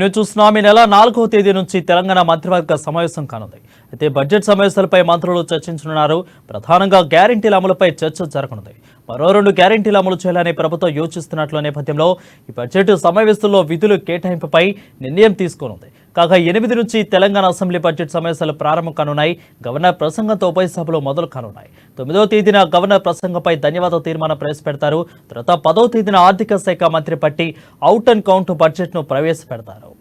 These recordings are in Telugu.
న్యూస్ చూస్తున్నాం. ఈ నెల 4వ తేదీ నుంచి తెలంగాణ మంత్రివర్గ సమావేశం కానుంది. అయితే బడ్జెట్ సమావేశాలపై మంత్రులు చర్చించనున్నారు. ప్రధానంగా గ్యారెంటీల అమలుపై చర్చ జరగనుంది. మరో 2 గ్యారెంటీలు అమలు చేయాలని ప్రభుత్వం యోచిస్తున్నట్లు నేపథ్యంలో ఈ బడ్జెట్ సమావేశంలో విధులు కేటాయింపుపై నిర్ణయం తీసుకోనుంది. కాగా 8 నుంచి తెలంగాణ అసెంబ్లీ బడ్జెట్ సమావేశాలు ప్రారంభం కానున్నాయి. గవర్నర్ ప్రసంగంతో ఉభయ సభలు మొదలు కానున్నాయి. 9వ తేదీన గవర్నర్ ప్రసంగంపై ధన్యవాద తీర్మానం ప్రవేశపెడతారు. తర్వాత 10వ తేదీన ఆర్థిక శాఖ మంత్రి పట్టి అవుట్ అండ్ కౌంట్ బడ్జెట్ను ప్రవేశపెడతారు.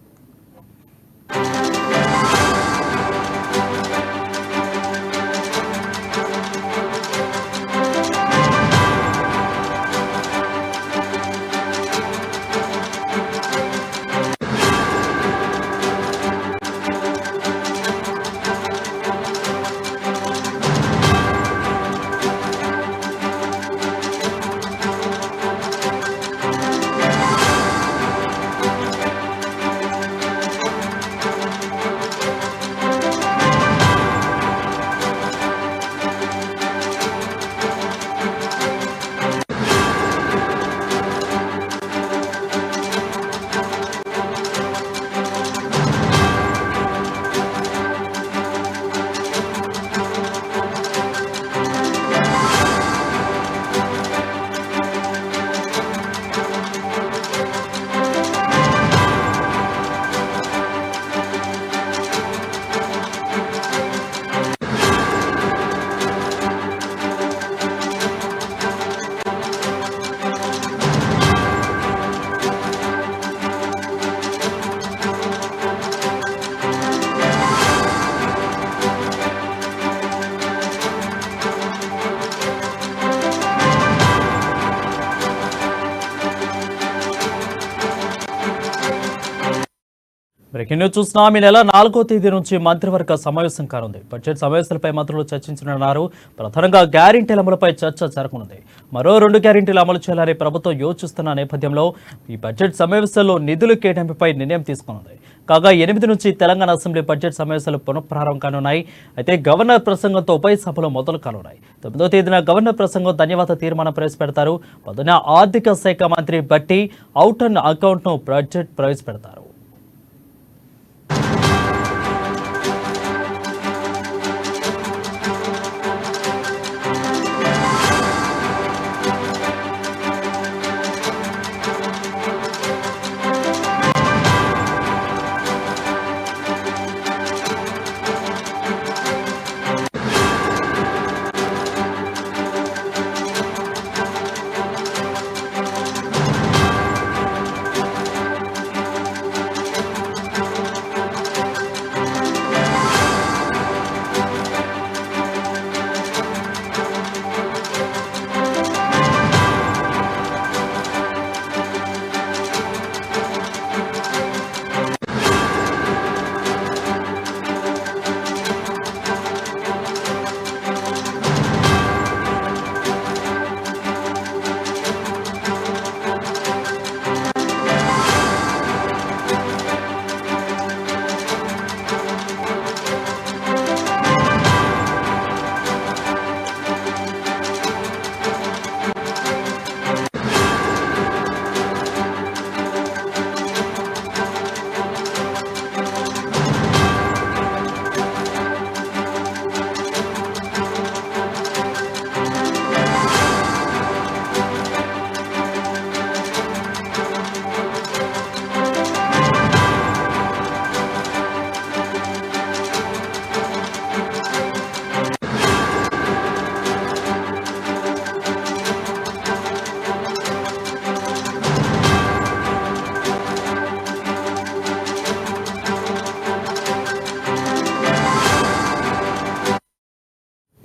బ్రేకింగ్ న్యూస్ చూస్తున్నాం. ఈ నెల 4వ తేదీ నుంచి మంత్రివర్గ సమావేశం కానుంది. బడ్జెట్ సమావేశాలపై మంత్రులు చర్చించనున్నారు. ప్రధానంగా గ్యారెంటీల అమలుపై చర్చ జరగనుంది. మరో 2 గ్యారెంటీలు అమలు చేయాలని ప్రభుత్వం యోచిస్తున్న నేపథ్యంలో ఈ బడ్జెట్ సమావేశాల్లో నిధుల కేటాయింపుపై నిర్ణయం తీసుకున్నది. కాగా 8 నుంచి తెలంగాణ అసెంబ్లీ బడ్జెట్ సమావేశాలు పునఃప్రారంభం కానున్నాయి. అయితే గవర్నర్ ప్రసంగంతో ఉభయ సభలు మొదలు కానున్నాయి. 9వ తేదీన గవర్నర్ ప్రసంగం ధన్యవాద తీర్మానం ప్రవేశపెడతారు. 10న ఆర్థిక శాఖ మంత్రి బట్టి అవుట్ అండ్ అకౌంట్ను బడ్జెట్ ప్రవేశపెడతారు.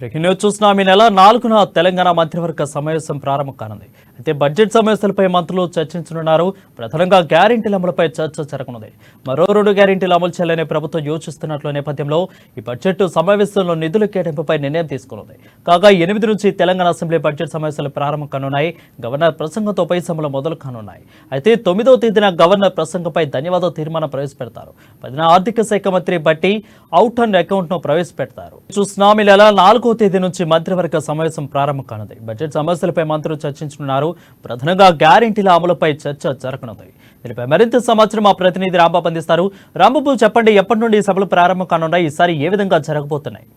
బ్రేకింగ్ న్యూస్ చూస్తున్నాం. ఈ నెల 4న తెలంగాణ మంత్రివర్గ సమావేశం ప్రారంభం కానుంది. అయితే బడ్జెట్ సమావేశాలపై మంత్రులు చర్చించనున్నారు. ప్రధానంగా గ్యారెంటీల అమలుపై చర్చ జరగనుంది. మరో 2 గ్యారెంటీలు అమలు చేయాలని ప్రభుత్వం యోచిస్తున్నట్లు నేపథ్యంలో ఈ బడ్జెట్ సమావేశంలో నిధుల కేటాయింపుపై నిర్ణయం తీసుకున్నది. కాగా 8 నుంచి తెలంగాణ అసెంబ్లీ బడ్జెట్ సమావేశాలు ప్రారంభం కానున్నాయి. గవర్నర్ ప్రసంగంతో ఉభయ సభలు మొదలు కానున్నాయి. అయితే 9వ తేదీన గవర్నర్ ప్రసంగంపై ధన్యవాద తీర్మానం ప్రవేశపెడతారు. 10న ఆర్థిక శాఖ మంత్రి బట్టి అవుట్ అండ్ అకౌంట్ ను ప్రవేశపెడతారు. చూస్తున్నాం. ఈ నెల 4వ 4వ తేదీ నుంచి మంత్రివర్గ సమావేశం ప్రారంభం కానుంది. బడ్జెట్ సమస్యలపై మంత్రులు చర్చించనున్నారు. ప్రధానంగా గ్యారెంటీల అమలుపై చర్చ జరగనుంది. దీనిపై మరింత సమాచారం మా ప్రతినిధి రాంబాబు అందిస్తారు. రాంబాబు, చెప్పండి, ఎప్పటి నుండి సభలు ప్రారంభం కానున్నాయి? ఈసారి ఏ విధంగా జరగబోతున్నాయి?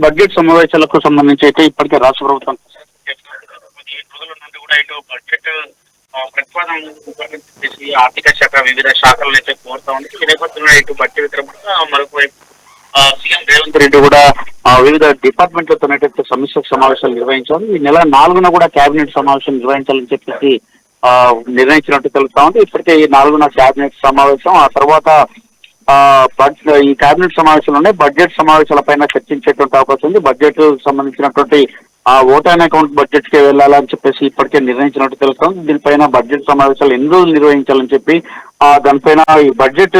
బడ్జెట్ సమావేశాలకు సంబంధించి అయితే ఇప్పటికే రాష్ట్ర ప్రభుత్వం రోజుల నుండి కూడా ఇటు బడ్జెట్ ప్రతిపాదన చేసి ఆర్థిక శాఖ వివిధ శాఖలను అయితే కోరుతా ఉంది. ఈ నేపథ్యంలో ఇటు బడ్జెట్ మరొకవైపు సీఎం రేవంత్ రెడ్డి కూడా వివిధ డిపార్ట్మెంట్లతో సమీక్ష సమావేశాలు నిర్వహించారు. ఈ నెల 4న కూడా కేబినెట్ సమావేశం నిర్వహించాలని చెప్పేసి నిర్ణయించినట్టు తెలుస్తా ఉంది. ఇప్పటికే ఈ 4న కేబినెట్ సమావేశం, ఆ తర్వాత ఈ కేబినెట్ సమావేశంలోనే బడ్జెట్ సమావేశాలపైన చర్చించేటువంటి అవకాశం ఉంది. బడ్జెట్ సంబంధించినటువంటి ఓట్ అండ్ అకౌంట్ బడ్జెట్ కి వెళ్ళాలని చెప్పేసి ఇప్పటికే నిర్ణయించినట్టు తెలుస్తాం. దీనిపైన బడ్జెట్ సమావేశాలు ఎన్ని రోజులు నిర్వహించాలని చెప్పి దానిపైన ఈ బడ్జెట్